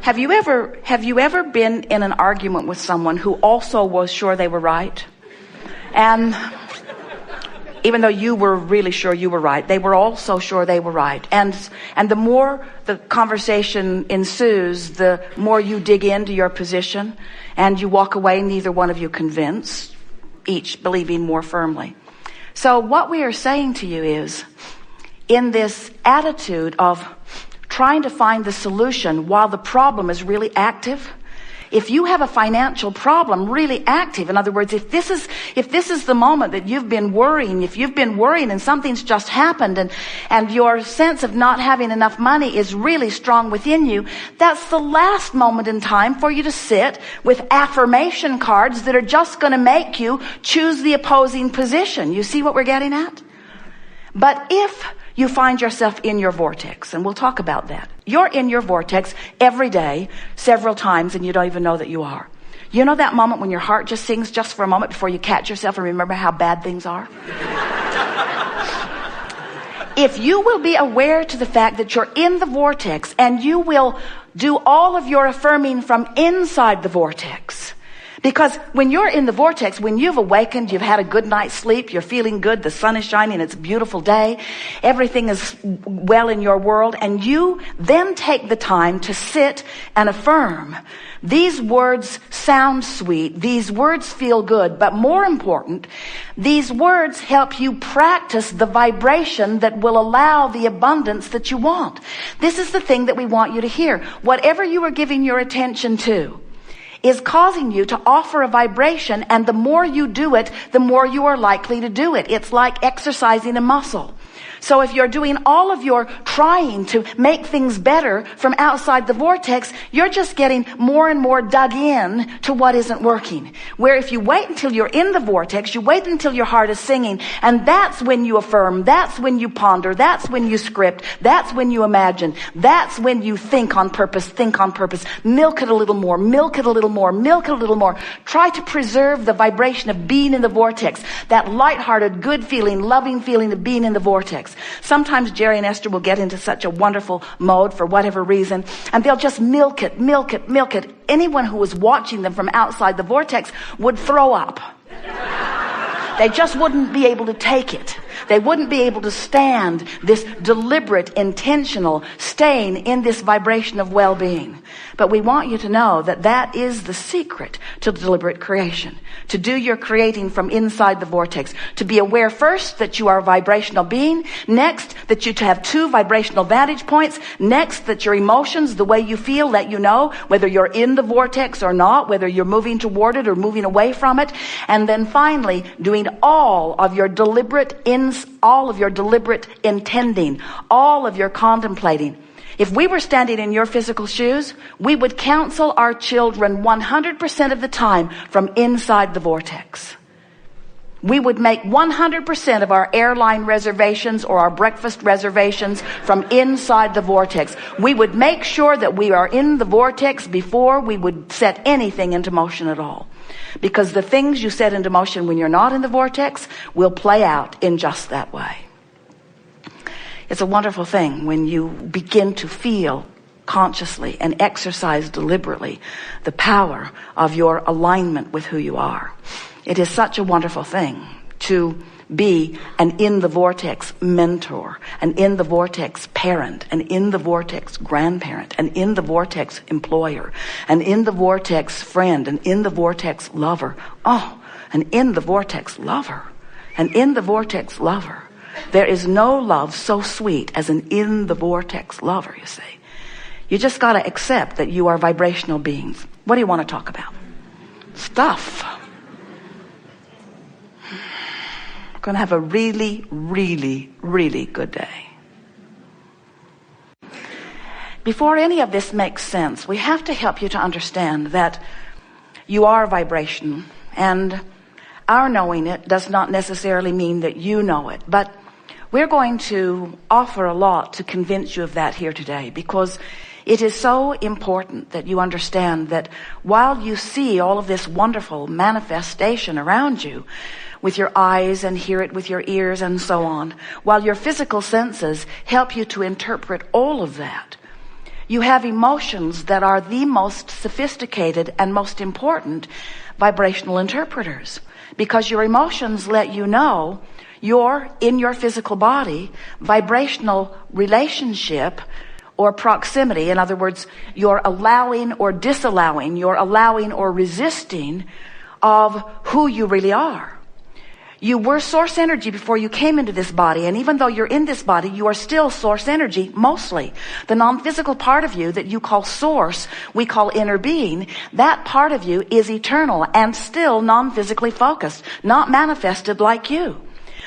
Have you ever been in an argument with someone who also was sure they were right? And even though you were really sure you were right, they were also sure they were right. And the more the conversation ensues, the more you dig into your position, and you walk away, neither one of you convinced, each believing more firmly. So what we are saying to you is, in this attitude of trying to find the solution while the problem is really active, if you have a financial problem really active, in other words, if this is the moment that you've been worrying, if you've been worrying and something's just happened and your sense of not having enough money is really strong within you, that's the last moment in time for you to sit with affirmation cards that are just going to make you choose the opposing position. You see what we're getting at? But if you find yourself in your vortex, and we'll talk about that. You're in your vortex every day, several times, and you don't even know that you are. You know that moment when your heart just sings just for a moment before you catch yourself and remember how bad things are? If you will be aware to the fact that you're in the vortex, and you will do all of your affirming from inside the vortex, because when you're in the vortex, when you've awakened, you've had a good night's sleep, you're feeling good, the sun is shining, it's a beautiful day, everything is well in your world, and you then take the time to sit and affirm. These words sound sweet, these words feel good, but more important, these words help you practice the vibration that will allow the abundance that you want. This is the thing that we want you to hear. Whatever you are giving your attention to is causing you to offer a vibration, and the more you do it, the more you are likely to do it. It's like exercising a muscle. So if you're doing all of your trying to make things better from outside the vortex, you're just getting more and more dug in to what isn't working. Where if you wait until you're in the vortex, you wait until your heart is singing, and that's when you affirm, that's when you ponder, that's when you script, that's when you imagine, that's when you think on purpose, milk it a little more, milk it a little more, milk it a little more. Try to preserve the vibration of being in the vortex, that lighthearted, good feeling, loving feeling of being in the vortex. Sometimes Jerry and Esther will get into such a wonderful mode for whatever reason, and they'll just milk it. Anyone who was watching them from outside the vortex would throw up. They just wouldn't be able to take it. They wouldn't be able to stand this deliberate, intentional staying in this vibration of well-being. But we want you to know that that is the secret to deliberate creation. To do your creating from inside the vortex. To be aware first that you are a vibrational being. Next, that you have two vibrational vantage points. Next, that your emotions, the way you feel, let you know whether you're in the vortex or not, whether you're moving toward it or moving away from it. And then finally, doing all of your deliberate intending, all of your contemplating. If we were standing in your physical shoes, we would counsel our children 100% of the time from inside the vortex. We would make 100% of our airline reservations or our breakfast reservations from inside the vortex. We would make sure that we are in the vortex before we would set anything into motion at all. Because the things you set into motion when you're not in the vortex will play out in just that way. It's a wonderful thing when you begin to feel consciously and exercise deliberately the power of your alignment with who you are. It is such a wonderful thing to be an in the vortex mentor, an in the vortex parent, an in the vortex grandparent, an in the vortex employer, an in the vortex friend, an in the vortex lover. Oh, an in the vortex lover, an in the vortex lover. There is no love so sweet as an in the vortex lover, you see. You just got to accept that you are vibrational beings. What do you want to talk about? Stuff. We're going to have a really, really, really good day. Before any of this makes sense, we have to help you to understand that you are a vibration, and our knowing it does not necessarily mean that you know it, but we're going to offer a lot to convince you of that here today, because it is so important that you understand that while you see all of this wonderful manifestation around you with your eyes and hear it with your ears and so on, while your physical senses help you to interpret all of that, You have emotions that are the most sophisticated and most important vibrational interpreters, because your emotions let you know your, in your physical body, vibrational relationship or proximity. In other words, you're allowing or disallowing, you're allowing or resisting of who you really are. You were source energy before you came into this body, and even though you're in this body, you are still source energy, mostly. The non-physical part of you that you call source, we call inner being, that part of you is eternal and still non-physically focused, not manifested like you.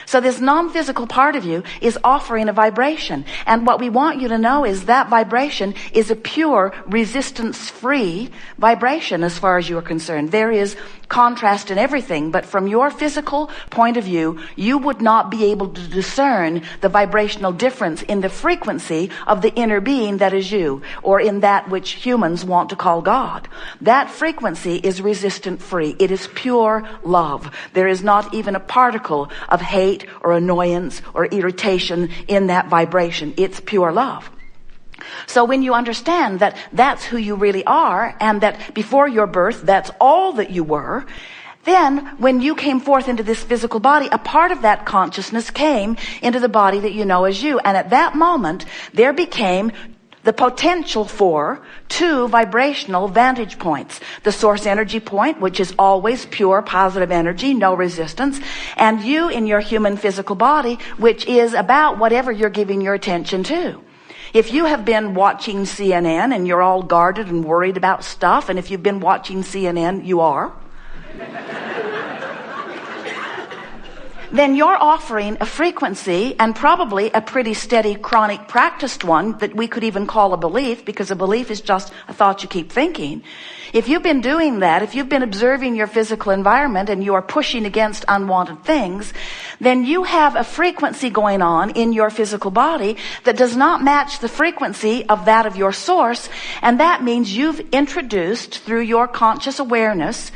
So this non-physical part of you is offering a vibration. And what we want you to know is that vibration is a pure, resistance-free vibration as far as you are concerned. There is contrast in everything, but from your physical point of view, you would not be able to discern the vibrational difference in the frequency of the inner being that is you, or in that which humans want to call God. That frequency is resistant-free. It is pure love. There is not even a particle of hate or annoyance or irritation in that vibration. It's pure love. So when you understand that that's who you really are, and that before your birth, that's all that you were, then when you came forth into this physical body, a part of that consciousness came into the body that you know as you. And at that moment, there became the potential for two vibrational vantage points. The source energy point, which is always pure positive energy, no resistance, and you in your human physical body, which is about whatever you're giving your attention to. If you have been watching CNN and you're all guarded and worried about stuff, and if you've been watching CNN, you are, then you're offering a frequency, and probably a pretty steady, chronic, practiced one that we could even call a belief, because a belief is just a thought you keep thinking. If you've been doing that, if you've been observing your physical environment and you are pushing against unwanted things, then you have a frequency going on in your physical body that does not match the frequency of that of your source, and that means you've introduced, through your conscious awareness,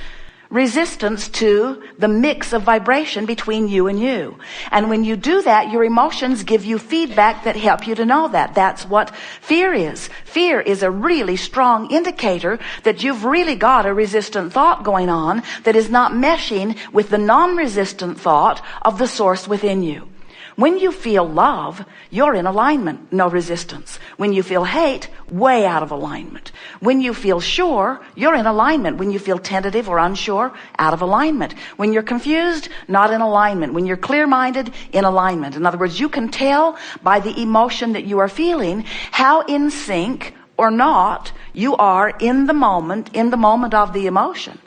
resistance to the mix of vibration between you and you. And when you do that, your emotions give you feedback that help you to know that. That's what fear is. Fear is a really strong indicator that you've really got a resistant thought going on that is not meshing with the non-resistant thought of the source within you. When you feel love, you're in alignment, no resistance. When you feel hate, way out of alignment. When you feel sure, you're in alignment. When you feel tentative or unsure, out of alignment. When you're confused, not in alignment. When you're clear-minded, in alignment. In other words, you can tell by the emotion that you are feeling how in sync or not you are in the moment of the emotion.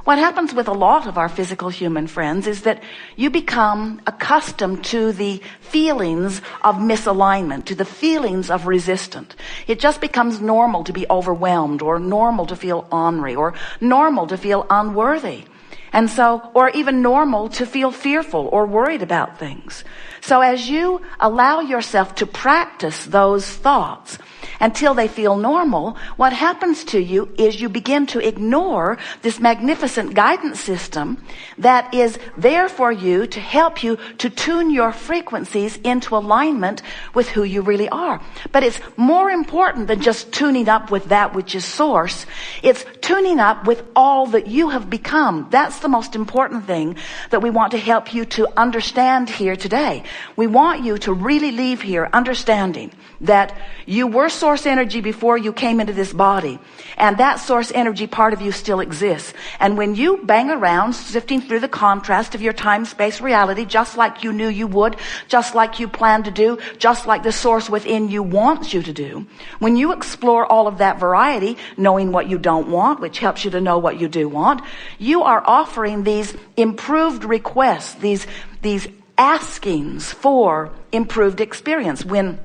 What happens with a lot of our physical human friends is that you become accustomed to the feelings of misalignment, to the feelings of resistance. It just becomes normal to be overwhelmed, or normal to feel ornery, or normal to feel unworthy. And so, or even normal to feel fearful or worried about things. So as you allow yourself to practice those thoughts until they feel normal, what happens to you is you begin to ignore this magnificent guidance system that is there for you to help you to tune your frequencies into alignment with who you really are. But it's more important than just tuning up with that which is source. It's tuning up with all that you have become. That's the most important thing that we want to help you to understand here today. We want you to really leave here understanding that you were source energy before you came into this body, and that source energy part of you still exists. And when you bang around sifting through the contrast of your time-space reality, just like you knew you would, just like you planned to do, just like the source within you wants you to do, when you explore all of that variety, knowing what you don't want, which helps you to know what you do want, you are offering these improved requests, these askings for improved experience. When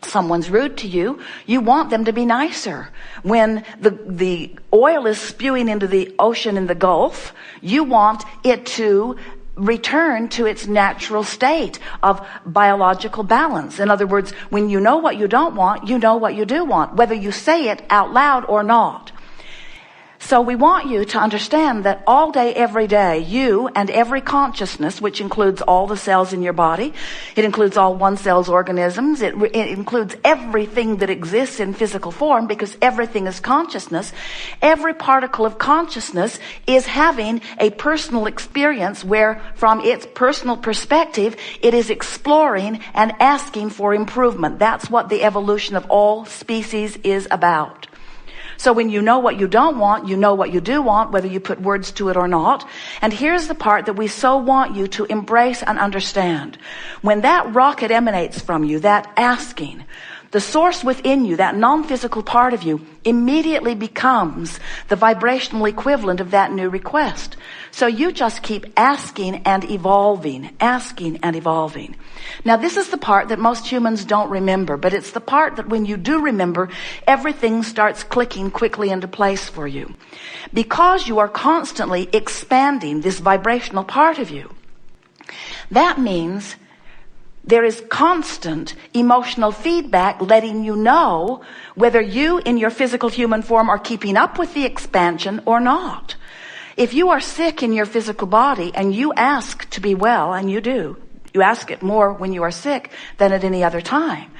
someone's rude to you, you want them to be nicer. When the oil is spewing into the ocean in the Gulf, you want it to return to its natural state of biological balance. In other words, when you know what you don't want, you know what you do want, whether you say it out loud or not. So we want you to understand that all day, every day, you and every consciousness, which includes all the cells in your body, it includes all one cell's organisms, it includes everything that exists in physical form, because everything is consciousness. Every particle of consciousness is having a personal experience where, from its personal perspective, it is exploring and asking for improvement. That's what the evolution of all species is about. So when you know what you don't want, you know what you do want, whether you put words to it or not. And here's the part that we so want you to embrace and understand. When that rocket emanates from you, that asking, the source within you, that non-physical part of you, immediately becomes the vibrational equivalent of that new request. So you just keep asking and evolving, asking and evolving. Now this is the part that most humans don't remember, but it's the part that when you do remember, everything starts clicking quickly into place for you. Because you are constantly expanding this vibrational part of you, that means there is constant emotional feedback letting you know whether you in your physical human form are keeping up with the expansion or not. If you are sick in your physical body and you ask to be well, and you do, you ask it more when you are sick than at any other time,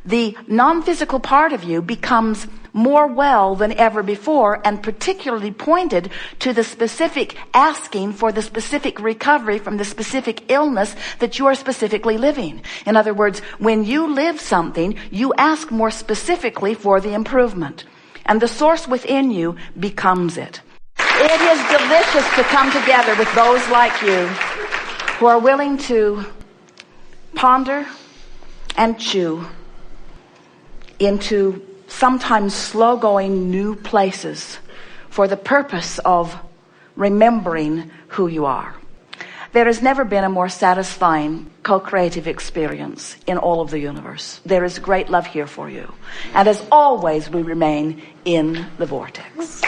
the non-physical part of you becomes more well than ever before, and particularly pointed to the specific asking for the specific recovery from the specific illness that you are specifically living. In other words, when you live something, you ask more specifically for the improvement, and the source within you becomes it. It is delicious to come together with those like you who are willing to ponder and chew into sometimes slow-going new places for the purpose of remembering who you are. There has never been a more satisfying co-creative experience in all of the universe. There is great love here for you. And as always, we remain in the vortex.